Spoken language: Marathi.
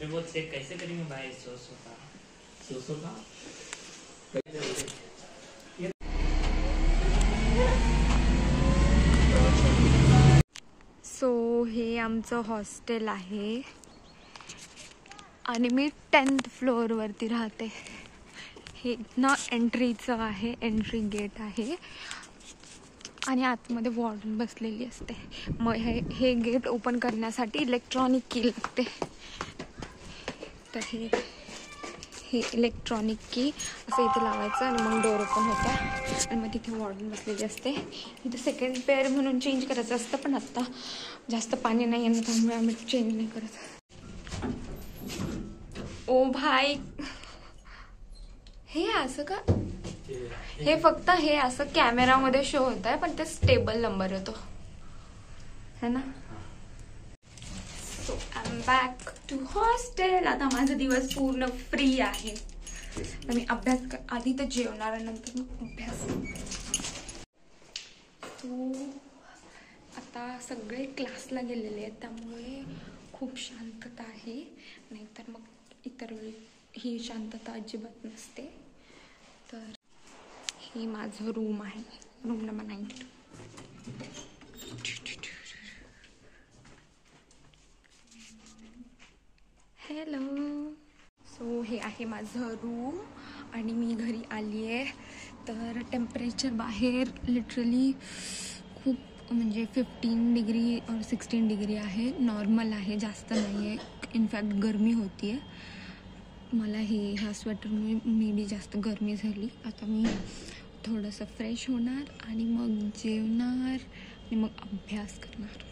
वो चेक कैसे करेंगे भाई? 100 का सो हे आमचं हॉस्टेल आहे आणि मी 10th फ्लोअरवरती राहते. हे ना एंट्रीचं आहे, एंट्री गेट आहे आणि आतमध्ये वॉर्डन बसलेली असते. मग हे गेट ओपन करण्यासाठी इलेक्ट्रॉनिक की लागते. तर हे इलेक्ट्रॉनिक की असं इथे लावायचं आणि मग डोर ओपन होतं आणि मग तिथे वॉर्डन बसलेली असते. इथे सेकंड पेअर म्हणून चेंज करायचं असतं, पण आत्ता जास्त पाणी नाही आहे त्यामुळे आम्ही चेंज नाही करत. ओ भाई, हे असं का? हे फक्त हे असं कॅमेरामध्ये शो होत आहे, पण ते स्टेबल नंबर येतो है ना. So I am back to hostel. आता माझा दिवस पूर्ण फ्री आहे. मी अभ्यास आधी तर जेवणार आहे, नंतर मग अभ्यास. सो आता सगळे क्लासला गेलेले आहेत त्यामुळे खूप शांतता आहे. नाहीतर मग इतर वेळी ही शांतता अजिबात नसते. तर हे माझं रूम आहे, रूम नंबर 9. हॅलो. सो हे आहे माझं रूम आणि मी घरी आली आहे. तर टेम्परेचर बाहेर लिटरली खूप म्हणजे 15 डिग्री और 16 डिग्री आहे. नॉर्मल आहे, जास्त नाही आहे. इनफॅक्ट गरमी होती आहे. मला ह्या स्वेटरमुळे मे बी जास्त गरमी झाली. आता मी थोडंसं फ्रेश होणार आणि मग जेवणार आणि मग अभ्यास करणार.